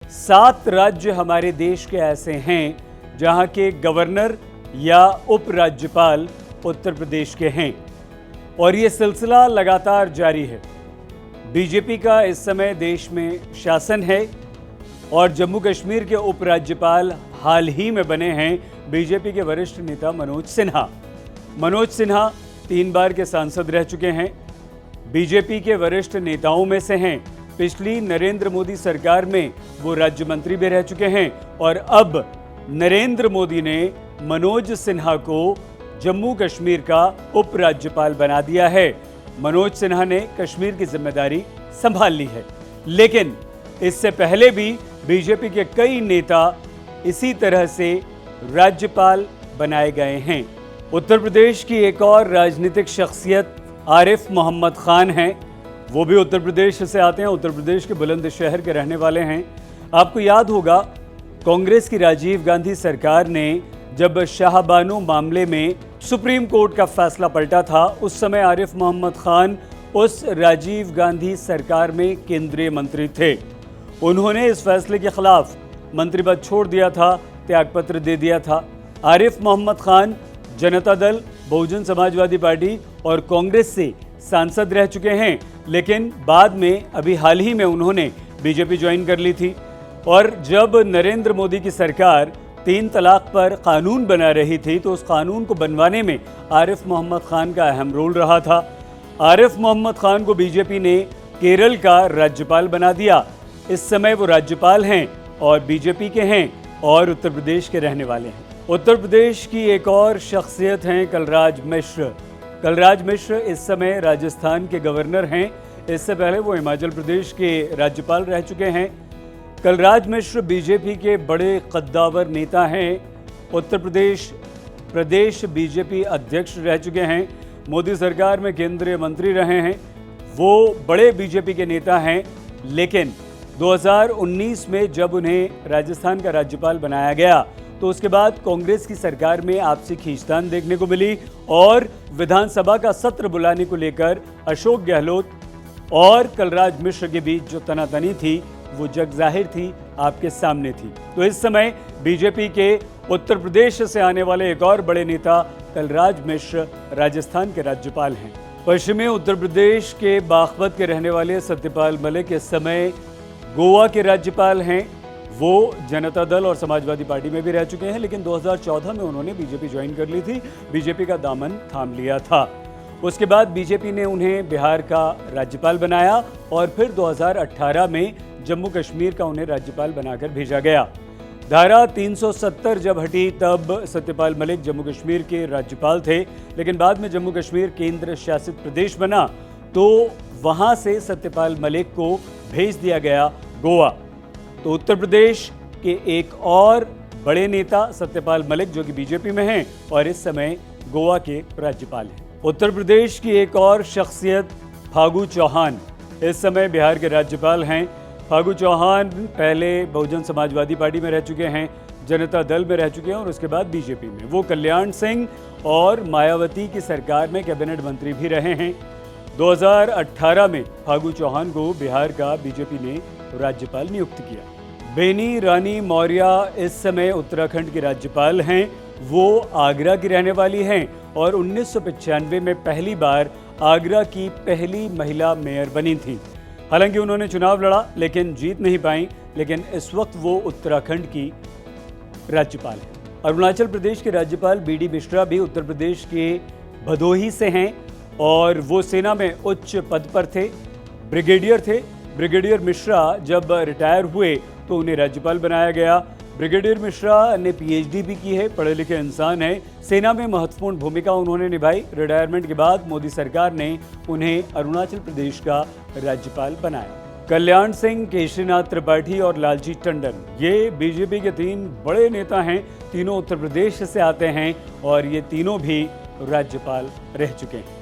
7 राज्य हमारे देश के ऐसे हैं जहां के गवर्नर या उपराज्यपाल उत्तर प्रदेश के हैं और ये सिलसिला लगातार जारी है। बीजेपी का इस समय देश में शासन है और जम्मू कश्मीर के उपराज्यपाल हाल ही में बने हैं बीजेपी के वरिष्ठ नेता मनोज सिन्हा। मनोज सिन्हा 3 बार के सांसद रह चुके हैं, बीजेपी के वरिष्ठ नेताओं में से हैं। पिछली नरेंद्र मोदी सरकार में वो राज्य मंत्री भी रह चुके हैं और अब नरेंद्र मोदी ने मनोज सिन्हा को जम्मू कश्मीर का उपराज्यपाल बना दिया है। मनोज सिन्हा ने कश्मीर की जिम्मेदारी संभाल ली है, लेकिन इससे पहले भी बीजेपी के कई नेता इसी तरह से राज्यपाल बनाए गए हैं। उत्तर प्रदेश की एक और राजनीतिक शख्सियत आरिफ मोहम्मद खान हैं। वो भी उत्तर प्रदेश से आते हैं, उत्तर प्रदेश के बुलंदशहर के रहने वाले हैं। आपको याद होगा कांग्रेस की राजीव गांधी सरकार ने जब शाहबानो मामले में सुप्रीम कोर्ट का फैसला पलटा था, उस समय आरिफ मोहम्मद खान उस राजीव गांधी सरकार में केंद्रीय मंत्री थे। उन्होंने इस फैसले के खिलाफ मंत्री पद छोड़ दिया था, त्यागपत्र दे दिया था। आरिफ मोहम्मद खान जनता दल, बहुजन समाजवादी पार्टी और कांग्रेस से सांसद रह चुके हैं, लेकिन बाद में अभी हाल ही में उन्होंने बीजेपी ज्वाइन कर ली थी। और जब नरेंद्र मोदी की सरकार 3 तलाक पर कानून बना रही थी तो उस कानून को बनवाने में आरिफ मोहम्मद खान का अहम रोल रहा था। आरिफ मोहम्मद खान को बीजेपी ने केरल का राज्यपाल बना दिया। इस समय वो राज्यपाल हैं और बीजेपी के हैं और उत्तर प्रदेश के रहने वाले हैं। उत्तर प्रदेश की एक और शख्सियत हैं कलराज मिश्र। कलराज मिश्र इस समय राजस्थान के गवर्नर हैं। इससे पहले वो हिमाचल प्रदेश के राज्यपाल रह चुके हैं। कलराज मिश्र बीजेपी के बड़े कद्दावर नेता हैं। उत्तर प्रदेश बीजेपी अध्यक्ष रह चुके हैं। मोदी सरकार में केंद्रीय मंत्री रहे हैं। वो बड़े बीजेपी के नेता हैं, लेकिन 2019 में जब उन्हें राजस्थान का राज्यपाल बनाया गया तो उसके बाद कांग्रेस की सरकार में आपसी खींचतान देखने को मिली और विधानसभा का सत्र बुलाने को लेकर अशोक गहलोत और कलराज मिश्र के बीच जो तनातनी थी वो जग जाहिर थी, आपके सामने थी। तो इस समय बीजेपी के उत्तर प्रदेश से आने वाले एक और बड़े नेता कलराज मिश्र राजस्थान के राज्यपाल हैं। पश्चिमी उत्तर प्रदेश के बागपत के रहने वाले सत्यपाल मलिक इस समय गोवा के राज्यपाल हैं। वो जनता दल और समाजवादी पार्टी में भी रह चुके हैं, लेकिन 2014 में उन्होंने बीजेपी ज्वाइन कर ली थी, बीजेपी का दामन थाम लिया था। उसके बाद बीजेपी ने उन्हें बिहार का राज्यपाल बनाया और फिर 2018 में जम्मू कश्मीर का उन्हें राज्यपाल बनाकर भेजा गया। धारा 370 जब हटी तब सत्यपाल मलिक जम्मू कश्मीर के राज्यपाल थे, लेकिन बाद में जम्मू कश्मीर केंद्र शासित प्रदेश बना तो वहां से सत्यपाल मलिक को भेज दिया गया गोवा। तो उत्तर प्रदेश के एक और बड़े नेता सत्यपाल मलिक जो कि बीजेपी में हैं और इस समय गोवा के राज्यपाल हैं। उत्तर प्रदेश की एक और शख्सियत फागू चौहान इस समय बिहार के राज्यपाल हैं। फागू चौहान पहले बहुजन समाजवादी पार्टी में रह चुके हैं, जनता दल में रह चुके हैं और उसके बाद बीजेपी में। वो कल्याण सिंह और मायावती की सरकार में कैबिनेट मंत्री भी रहे हैं। 2018 में फागू चौहान को बिहार का बीजेपी ने राज्यपाल नियुक्त किया। बेनी रानी मौर्य इस समय उत्तराखंड की राज्यपाल हैं। वो आगरा की रहने वाली हैं और 1995 में पहली बार आगरा की पहली महिला मेयर बनी थी। हालांकि उन्होंने चुनाव लड़ा लेकिन जीत नहीं पाई, लेकिन इस वक्त वो उत्तराखंड की राज्यपाल हैं। अरुणाचल प्रदेश के राज्यपाल बीडी मिश्रा भी उत्तर प्रदेश के भदोही से हैं और वो सेना में उच्च पद पर थे, ब्रिगेडियर थे। ब्रिगेडियर मिश्रा जब रिटायर हुए तो उन्हें राज्यपाल बनाया गया। ब्रिगेडियर मिश्रा ने पीएचडी भी की है, पढ़े लिखे इंसान हैं। सेना में महत्वपूर्ण भूमिका उन्होंने निभाई। रिटायरमेंट के बाद मोदी सरकार ने उन्हें अरुणाचल प्रदेश का राज्यपाल बनाया। कल्याण सिंह, केशरीनाथ त्रिपाठी और लालजी टंडन ये बीजेपी के 3 बड़े नेता हैं। तीनों उत्तर प्रदेश से आते हैं और ये तीनों भी राज्यपाल रह चुके हैं।